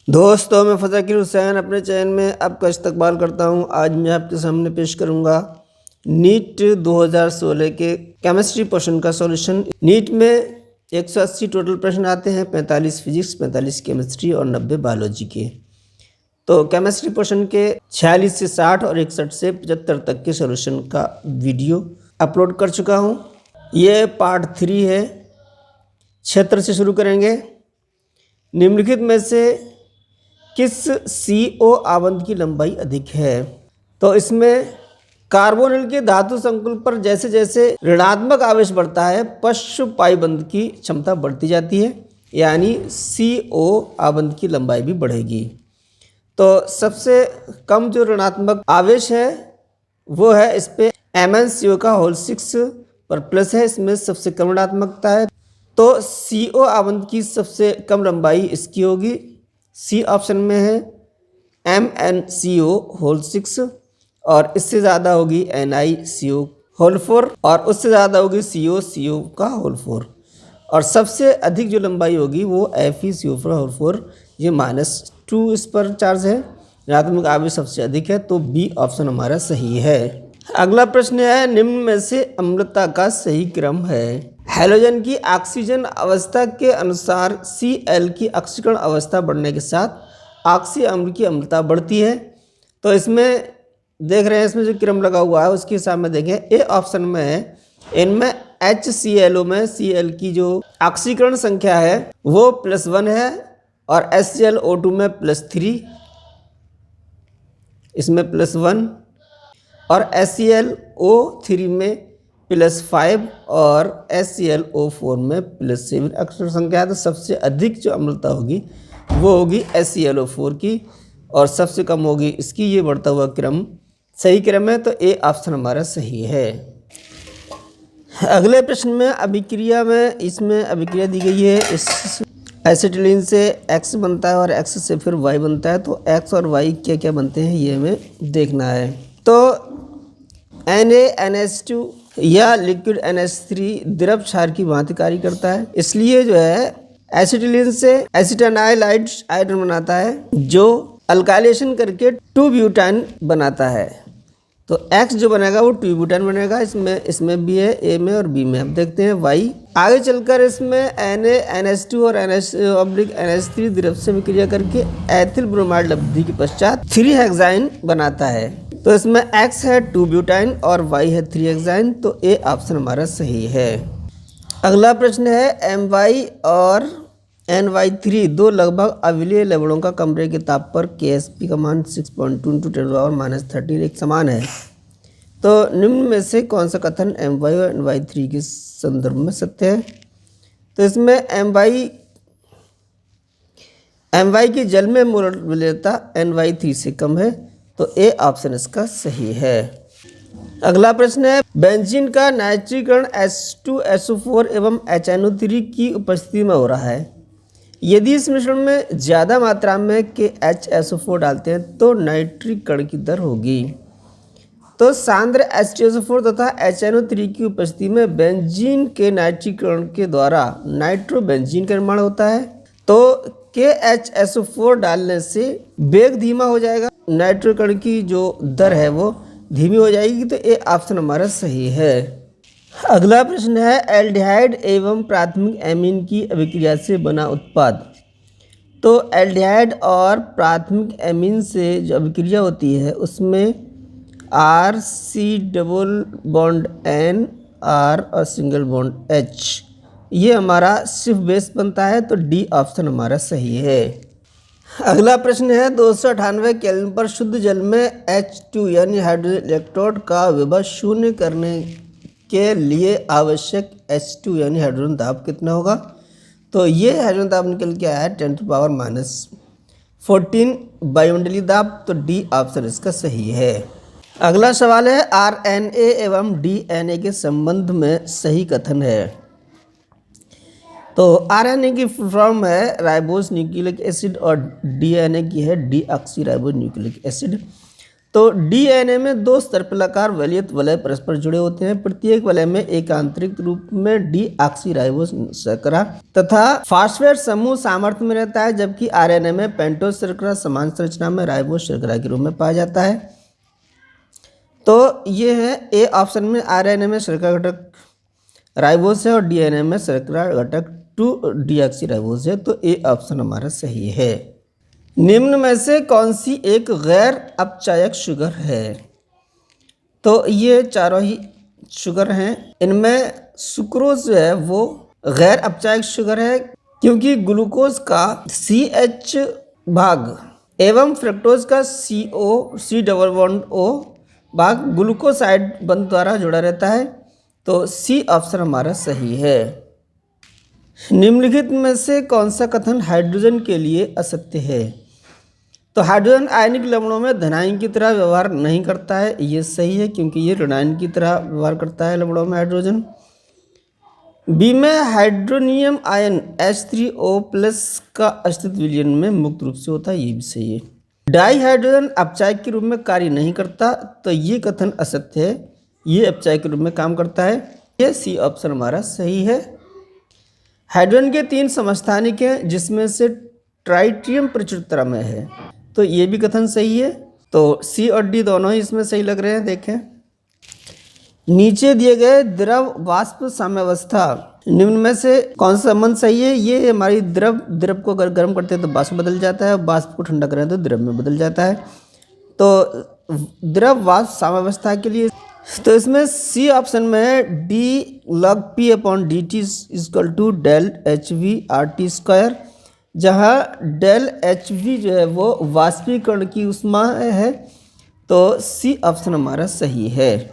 दोस्तों, मैं फ़ज़ाकिर हुसैन अपने चैनल में आपका इस्तकबाल करता हूं। आज मैं आपके सामने पेश करूंगा नीट 2016 के केमिस्ट्री पोर्शन का सॉल्यूशन। नीट में 180 टोटल प्रश्न आते हैं, 45 फिजिक्स, 45 केमिस्ट्री और 90 बायोलॉजी के। तो केमिस्ट्री पोर्शन के 46 से 60 और 61 से 75 तक के सॉल्यूशन का वीडियो अपलोड कर चुका हूँ। ये पार्ट 3 है। क्षेत्र से शुरू करेंगे। निम्नलिखित में से किस CO आवंत की लंबाई अधिक है? तो इसमें कार्बोनिल के धातु संकुल पर जैसे जैसे ऋणात्मक आवेश बढ़ता है, पश्च पाई बंध की क्षमता बढ़ती जाती है, यानी CO आवंत की लंबाई भी बढ़ेगी। तो सबसे कम जो ऋणात्मक आवेश है वो है इस पे MnCO का होल 6 पर प्लस है, इसमें सबसे कम ऋणात्मकता है। तो CO आवंत की सबसे कम लंबाई इसकी होगी, सी ऑप्शन में है MnCO होल 6, और इससे ज़्यादा होगी NiCO होल 4, और उससे ज़्यादा होगी CO का होल 4, और सबसे अधिक जो लंबाई होगी वो FeCO होल 4, ये -2 इस पर चार्ज है। ऋणात्मक आवेश सबसे अधिक है, तो बी ऑप्शन हमारा सही है। अगला प्रश्न है, निम्न में से अम्लता का सही क्रम है? हैलोजन की ऑक्सीजन अवस्था के अनुसार Cl की ऑक्सीकरण अवस्था बढ़ने के साथ ऑक्सी अम्ल की अम्लता बढ़ती है। तो इसमें देख रहे हैं, इसमें जो क्रम लगा हुआ है उसके हिसाब में देखें। ए ऑप्शन में है, इनमें HClO में Cl की जो ऑक्सीकरण संख्या है वो +1 है, और HClO2 में +3, इसमें +1, और HClO3 में +5 और HClO4 में +7 अक्षर संख्या है। तो सबसे अधिक जो अम्लता होगी वो होगी HClO4 की, और सबसे कम होगी इसकी। ये बढ़ता हुआ क्रम सही क्रम है, तो ए ऑप्शन हमारा सही है। अगले प्रश्न में अभिक्रिया में इसमें अभिक्रिया दी गई है। इस एसिटिलीन से X बनता है और X से फिर Y बनता है। तो X और Y क्या क्या बनते हैं ये हमें देखना है। तो NaNH2 या लिक्विड NH3 द्रव क्षार की भांति कार्य करता है, इसलिए जो है एसिटिलीन से एसिटाइल आयोडीन बनाता है, जो अल्काइलेशन करके 2-ब्यूटान बनाता है। तो X जो बनेगा वो 2-ब्यूटान बनेगा। इसमें भी है, A में और B में। अब देखते हैं Y। आगे चलकर इसमें NaNH2 और NH3 द्रव से विक्रिया करके एथिल ब्रोमाइड लब्धि के पश्चात 3-हेक्साइन बनाता है। तो इसमें X है 2-ब्यूटाइन और Y है 3-हेक्साइन, तो ए ऑप्शन हमारा सही है। अगला प्रश्न है, My और NY3 दो लगभग अविलेय लवणों का कमरे के ताप पर Ksp का मान 6.2 × 10⁻13 एक समान है। तो निम्न में से कौन सा कथन My और NY3 के संदर्भ में सत्य है? तो इसमें My की जल में मोल विलेयता NY3 से कम है, तो ए ऑप्शन इसका सही है। अगला प्रश्न है, बेंजीन का नाइट्रीकरण H2SO4 एवं HNO3 की उपस्थिति में हो रहा है। यदि इस मिश्रण में ज़्यादा मात्रा में HSO4 डालते हैं तो नाइट्रीकरण की दर होगी। तो सांद्र H2SO4 तथा HNO3 की उपस्थिति में बेंजीन के नाइट्रीकरण के द्वारा नाइट्रोबेंजीन का निर्माण होता है। तो HSO4 डालने से वेग धीमा हो जाएगा, नाइट्रीकरण की जो दर है वो धीमी हो जाएगी, तो ये ऑप्शन हमारा सही है। अगला प्रश्न है, एल्डिहाइड एवं प्राथमिक एमीन की अभिक्रिया से बना उत्पाद। तो एल्डिहाइड और प्राथमिक एमीन से जो अभिक्रिया होती है उसमें RC double bond N, R और सिंगल बॉन्ड H, ये हमारा सिर्फ बेस बनता है, तो डी ऑप्शन हमारा सही है। अगला प्रश्न है, 298 केल्विन पर शुद्ध जल में H2 यानी हाइड्रोजन इलेक्ट्रोड का विभव शून्य करने के लिए आवश्यक H2 यानी हाइड्रोजन दाब कितना होगा? तो ये हाइड्रोजन दाब निकल के आया है 10⁻14 वायुमंडलीय दाब, तो डी ऑप्शन इसका सही है। अगला सवाल है, RNA एवं DNA के संबंध में सही कथन है। तो RNA की फॉर्म है राइबोस न्यूक्लिक एसिड और DNA की है डीऑक्सी राइबोस न्यूक्लिक एसिड। तो डीएनए में दो सर्पिलाकार वलयित वलय परस्पर जुड़े होते हैं। प्रत्येक वलय में एक आंतरिक रूप में डीऑक्सीराइबोस शर्करा तथा फास्फेट समूह सामर्थ्य में रहता है, जबकि आरएनए में पेंटोस शर्करा समान संरचना में राइबोस शर्करा के रूप में पाया जाता है। तो ये है ए ऑप्शन में आरएनए में शर्करा घटक राइबोस है और डीएनए में शर्करा घटक 2 डीऑक्सीराइबोस है। तो ए ऑप्शन हमारा सही है। निम्न में से कौन सी एक गैर अपचायक शुगर है? तो ये चारों ही शुगर हैं। इनमें सुक्रोज जो है वो गैर अपचायक शुगर है, क्योंकि ग्लूकोज का CH भाग एवं फ्रक्टोज का C डबल बॉन्ड O भाग ग्लूकोसाइड बंध द्वारा जुड़ा रहता है। तो सी ऑप्शन हमारा सही है। निम्नलिखित में से कौन सा कथन हाइड्रोजन के लिए असत्य है? तो हाइड्रोजन आयनिक लवणों में धनायन की तरह व्यवहार नहीं करता है, ये सही है, क्योंकि ये ऋणायन की तरह व्यवहार करता है लवणों में हाइड्रोजन। बी में हाइड्रोनियम आयन H3O+ का अस्तित्व विलयन में मुक्त रूप से होता है, ये भी सही है। डाई हाइड्रोजन अपचायक के रूप में कार्य नहीं करता, तो ये कथन असत्य है, ये अपचायक के रूप में काम करता है, ये सी ऑप्शन हमारा सही है। हाइड्रोजन के 3 समस्थानिक हैं, जिसमें से ट्राइटियम प्रचुरता में है, तो ये भी कथन सही है। तो सी और डी दोनों ही इसमें सही लग रहे हैं। देखें, नीचे दिए गए द्रव वाष्प साम्यावस्था निम्न में से कौन सा संबंध सही है? ये हमारी द्रव को अगर गर्म करते हैं तो वाष्प बदल जाता है, वाष्प को ठंडा करें तो द्रव में बदल जाता है। तो द्रव वाष्प साम्यावस्था के लिए तो इसमें सी ऑप्शन में है D log P/dt = del HV/RT², जहाँ del HV जो है वो वाष्पीकरण की ऊष्मा है। तो सी ऑप्शन हमारा सही है।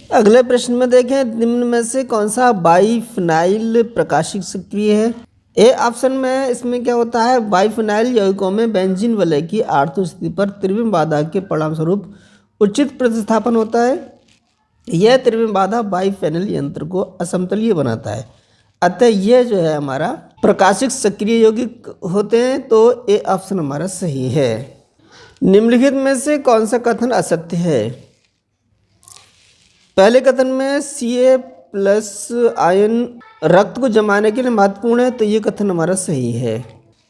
अगले प्रश्न में देखें, निम्न में से कौन सा बाइफिनाइल प्रकाशिक सक्रिय है? ए ऑप्शन में इसमें क्या होता है, बाइफिनाइल यौगिकों में बेंजीन वलय की आवर्तन स्थिति पर त्रिविम बाधा के परिणामस्वरूप उचित प्रतिस्थापन होता है। यह त्रिविम बाधा बाइफेनिल यंत्र को असमतलीय बनाता है, अतः यह जो है हमारा प्रकाशिक सक्रिय यौगिक होते हैं। तो ए ऑप्शन हमारा सही है। निम्नलिखित में से कौन सा कथन असत्य है? पहले कथन में Ca+ आयन रक्त को जमाने के लिए महत्वपूर्ण है, तो ये कथन हमारा सही है।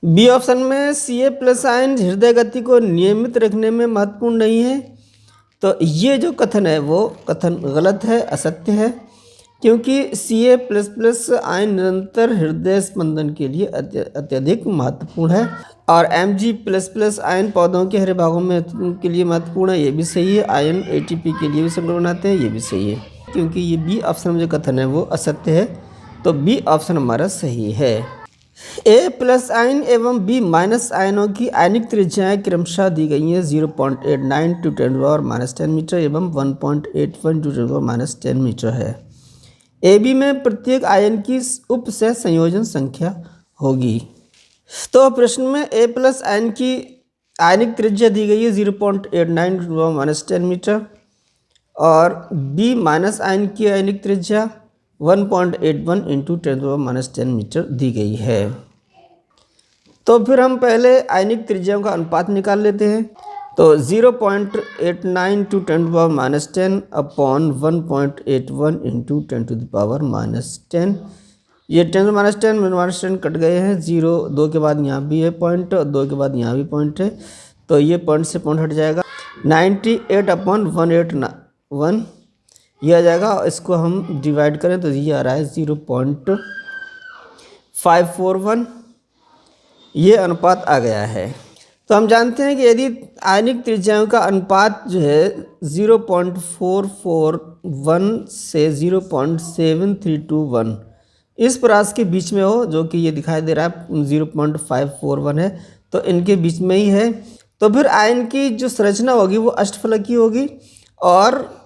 बी ऑप्शन में Ca+ आयन हृदय गति को नियमित रखने में महत्वपूर्ण नहीं है, तो ये जो कथन है वो कथन गलत है, असत्य है, क्योंकि Ca++ आयन निरंतर हृदय स्पंदन के लिए अत्यधिक महत्वपूर्ण है, और Mg++ आयन पौधों के हरे भागों में के लिए महत्वपूर्ण है, ये भी सही है। आयन ATP के लिए भी संग्रह बनाते हैं, ये भी सही है, क्योंकि ये बी ऑप्शन में जो कथन है वो असत्य है। तो बी ऑप्शन हमारा सही है। A+ आयन एवं B- आयनों की आयनिक त्रिज्याएं क्रमशः दी गई हैं 0.89 × 10⁻10 मीटर एवं 1.81 × 10⁻10 मीटर है। AB में प्रत्येक आयन की उप सह संयोजन संख्या होगी। तो प्रश्न में A+ आयन की आयनिक त्रिज्या दी गई है 0.89 × 10⁻10 मीटर और B- आयन की आयनिक त्रिज्या 1.81 × 10⁻10 मीटर दी गई है। तो फिर हम पहले आयनिक त्रिज्याओं का अनुपात निकाल लेते हैं। तो 0.89 × 10⁻10 अपॉन 1.81 × 10⁻10, ये 10⁻10 कट गए हैं, 0 2 के बाद यहाँ भी है पॉइंट, 2 के बाद यहाँ भी पॉइंट है, तो ये पॉइंट से पॉइंट हट जाएगा। 98/181 ये आ जाएगा, और इसको हम डिवाइड करें तो ये आ रहा है 0.541, ये अनुपात आ गया है। तो हम जानते हैं कि यदि आयनिक त्रिज्याओं का अनुपात जो है 0.441 से 0.7321 इस परास के बीच में हो, जो कि ये दिखाई दे रहा है 0.541 है, तो इनके बीच में ही है। तो फिर आयन की जो संरचना होगी वो अष्टफलकीय होगी, और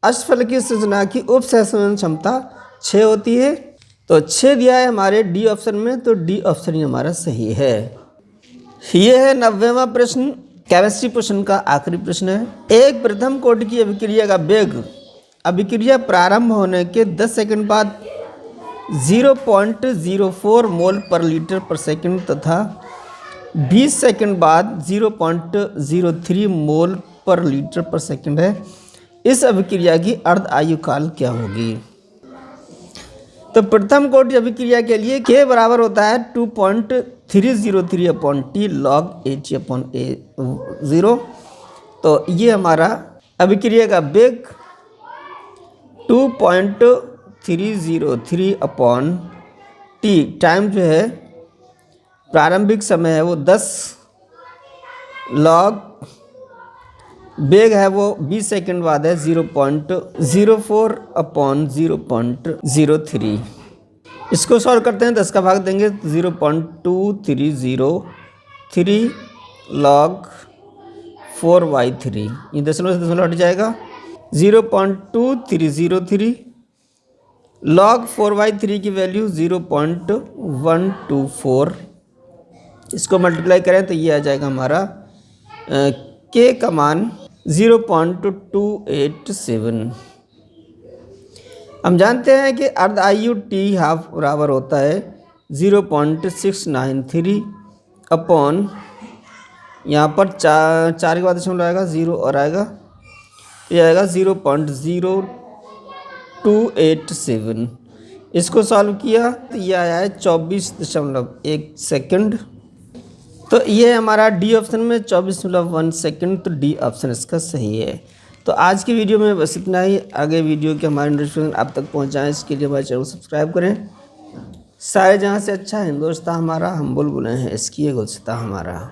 अष्टफलकीय संरचना की उप सहसंयोजन क्षमता 6 होती है। तो 6 दिया है हमारे डी ऑप्शन में, तो डी ऑप्शन ही हमारा सही है। ये है 90वां प्रश्न, केमिस्ट्री प्रश्न का आखिरी प्रश्न है। एक प्रथम कोटि की अभिक्रिया का वेग अभिक्रिया प्रारंभ होने के 10 सेकंड बाद 0.04 मोल पर लीटर पर सेकंड तथा 20 सेकंड बाद 0.03 मोल पर लीटर पर सेकंड है। इस अभिक्रिया की अर्ध आयु काल क्या होगी? तो प्रथम कोटि अभिक्रिया के लिए K बराबर होता है 2.303 upon T log H upon A0। तो ये हमारा अभिक्रिया का वेग 2.303 अपॉन टी, टाइम जो है प्रारंभिक समय है वो 10 लॉग, वेग है वो 20 सेकंड बाद है 0.04 अपॉन 0.03। इसको सॉल्व करते हैं, 10 का भाग देंगे 0.2303 लॉग 4/3, ये दशमलव से दशमलव हट जाएगा। 0.2303 लॉग 4/3 की वैल्यू 0.124, इसको मल्टीप्लाई करें तो ये आ जाएगा हमारा K का मान 0.287। हम जानते हैं कि अर्ध आयु टी हाफ बराबर होता है 0.693 अपॉन, यहाँ पर चार के बाद दशमलव आएगा 0 और आएगा, ये आएगा 0.0287। इसको सॉल्व किया तो ये आया है 24.1 सेकंड। तो ये हमारा डी ऑप्शन में 24.1 सेकंड, तो डी ऑप्शन इसका सही है। तो आज की वीडियो में बस इतना ही। आगे वीडियो के हमारे नोटिफिकेशन आप तक पहुंचाएं, इसके लिए हमारे चैनल को सब्सक्राइब करें। सारे जहाँ से अच्छा हिंदुस्तान हमारा, हम बुलबुलें हैं इसकी ये गुलसिता हमारा।